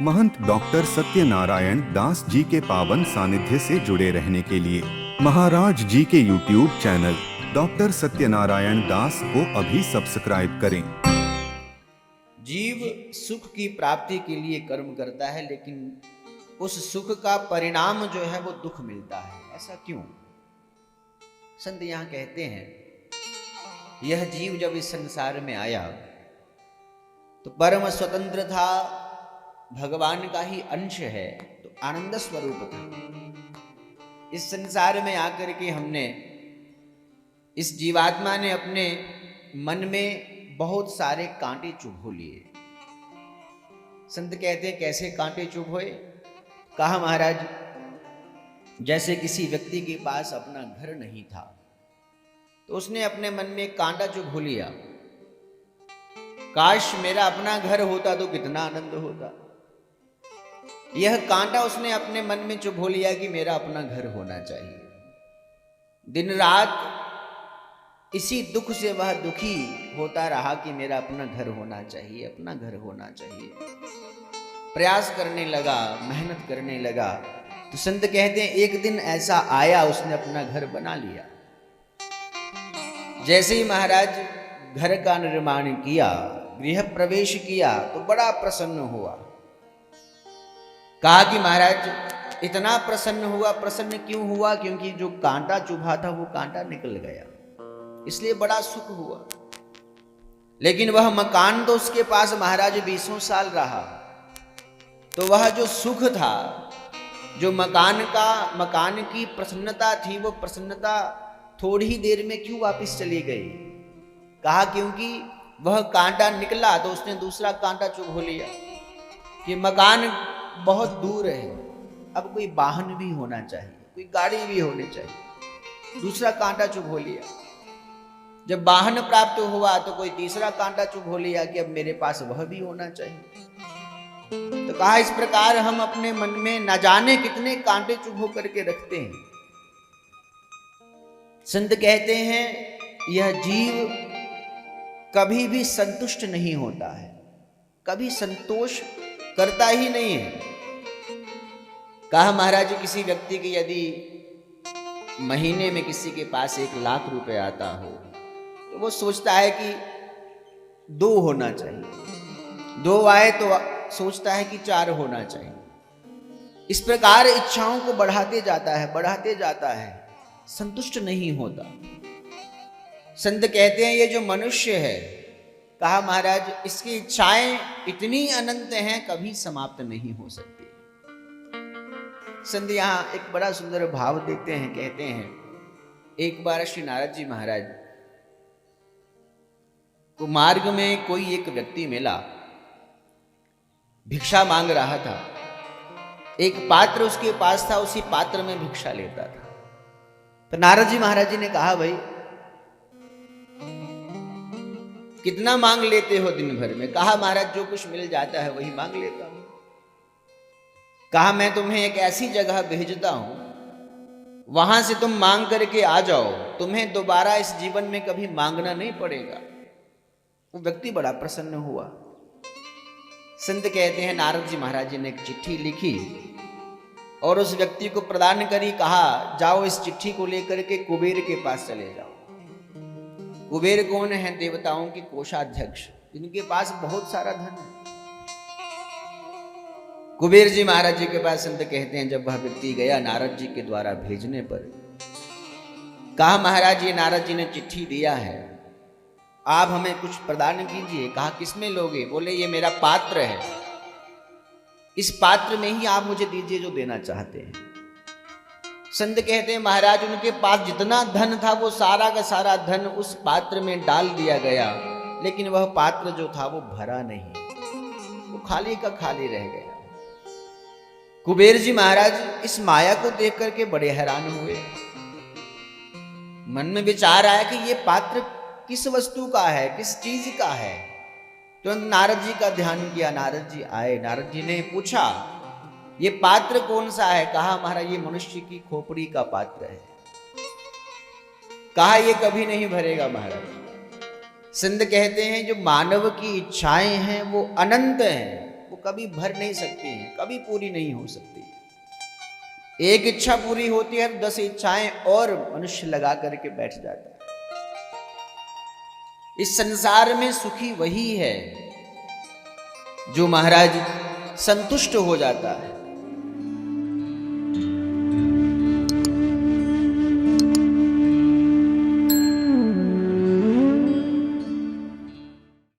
महंत doctor Satyanarayan Das ji के पावन सानिध्य से जुड़े रहने के लिए महाराज जी के YouTube चैनल डॉक्टर सत्यनारायण दास को अभी सब्सक्राइब करें। जीव सुख की प्राप्ति के लिए कर्म करता है, लेकिन उस सुख का परिणाम जो है वो दुख मिलता है। ऐसा क्यों? संत यहाँ कहते हैं, यह जीव जब इस संसार में आया तो परम स्वतंत्र था, भगवान का ही अंश है, तो आनंद स्वरूप था। इस संसार में आकर के हमने, इस जीवात्मा ने अपने मन में बहुत सारे कांटे चुभो लिए। संत कहते हैं, कैसे कांटे चुभोए? कहा महाराज, जैसे किसी व्यक्ति के पास अपना घर नहीं था तो उसने अपने मन में एक कांटा चुभो लिया, काश मेरा अपना घर होता तो कितना आनंद होता। यह कांटा उसने अपने मन में चुभो लिया कि मेरा अपना घर होना चाहिए। दिन रात इसी दुख से वह दुखी होता रहा कि मेरा अपना घर होना चाहिए, अपना घर होना चाहिए। प्रयास करने लगा, मेहनत करने लगा, तो संत कहते हैं एक दिन ऐसा आया, उसने अपना घर बना लिया। जैसे ही महाराज घर का निर्माण किया, गृह प्रवेश किया, तो बड़ा प्रसन्न हुआ। कहा कि महाराज इतना प्रसन्न हुआ। प्रसन्न क्यों हुआ? क्योंकि जो कांटा चुभा था वो कांटा निकल गया, इसलिए बड़ा सुख हुआ। लेकिन वह मकान तो उसके पास महाराज 20 साल रहा, तो वह जो सुख था, जो मकान की प्रसन्नता थी, वो प्रसन्नता थोड़ी ही देर में क्यों वापस चली गई? कहा क्योंकि वह कांटा निकला तो उसने दूसरा कांटा चुभो लिया कि मकान बहुत दूर है, अब कोई वाहन भी होना चाहिए, कोई गाड़ी भी होनी चाहिए। दूसरा कांटा चुभो लिया। जब वाहन प्राप्त हुआ तो कोई तीसरा कांटा चुभो लिया कि अब मेरे पास वह भी होना चाहिए। तो कहा, इस प्रकार हम अपने मन में न जाने कितने कांटे चुभो करके रखते हैं। संत कहते हैं, यह जीव कभी भी संतुष्ट नहीं होता है, कभी संतोष करता ही नहीं है। कहा महाराज, किसी व्यक्ति की यदि महीने में किसी के पास 1 लाख रुपए आता हो तो वो सोचता है कि 2 होना चाहिए, 2 आए तो सोचता है कि 4 होना चाहिए। इस प्रकार इच्छाओं को बढ़ाते जाता है, संतुष्ट नहीं होता। संत कहते हैं, ये जो मनुष्य है, कहा महाराज, इसकी इच्छाएं इतनी अनंत हैं, कभी समाप्त नहीं हो सकती। संत यहां एक बड़ा सुंदर भाव देते हैं। कहते हैं, एक बार श्री नारद जी महाराज को मार्ग में कोई एक व्यक्ति मिला, भिक्षा मांग रहा था। एक पात्र उसके पास था, उसी पात्र में भिक्षा लेता था। तो नारद जी महाराज जी ने कहा, भाई कितना मांग लेते हो दिन भर में? कहा महाराज, जो कुछ मिल जाता है वही मांग लेता हूं। कहा, मैं तुम्हें एक ऐसी जगह भेजता हूं, वहां से तुम मांग करके आ जाओ, तुम्हें दोबारा इस जीवन में कभी मांगना नहीं पड़ेगा। वो व्यक्ति बड़ा प्रसन्न हुआ। संत कहते हैं, नारद जी महाराज जी ने एक चिट्ठी लिखी और उस व्यक्ति को प्रदान करी। कहा, जाओ इस चिट्ठी को लेकर के कुबेर के पास चले जाओ। कुबेर कौन है? देवताओं के कोषाध्यक्ष, जिनके पास बहुत सारा धन है। कुबेर जी महाराज जी के पास संत कहते हैं, जब वह व्यक्ति गया नारद जी के द्वारा भेजने पर, कहा महाराज, ये नारद जी ने चिट्ठी दिया है, आप हमें कुछ प्रदान कीजिए। कहा, किसमें लोगे? बोले, ये मेरा पात्र है, इस पात्र में ही आप मुझे दीजिए जो देना चाहते हैं। संत कहते हैं, महाराज उनके पास जितना धन था वो सारा का सारा धन उस पात्र में डाल दिया गया, लेकिन वह पात्र जो था वो भरा नहीं, वो खाली का खाली रह गया। कुबेर जी महाराज इस माया को देख करके बड़े हैरान हुए। मन में विचार आया कि ये पात्र किस वस्तु का है, किस चीज का है। तुरंत नारद जी का ध्यान किया। नारद जी आए, नारद जी ने पूछा, ये पात्र कौन सा है? कहा, महाराज ये मनुष्य की खोपड़ी का पात्र है। कहा, ये कभी नहीं भरेगा महाराज। संत कहते हैं, जो मानव की इच्छाएं हैं वो अनंत हैं, वो कभी भर नहीं सकती हैं, कभी पूरी नहीं हो सकती। एक इच्छा पूरी होती है तो 10 इच्छाएं और मनुष्य लगा करके बैठ जाता है। इस संसार में सुखी वही है जो महाराज संतुष्ट हो जाता है।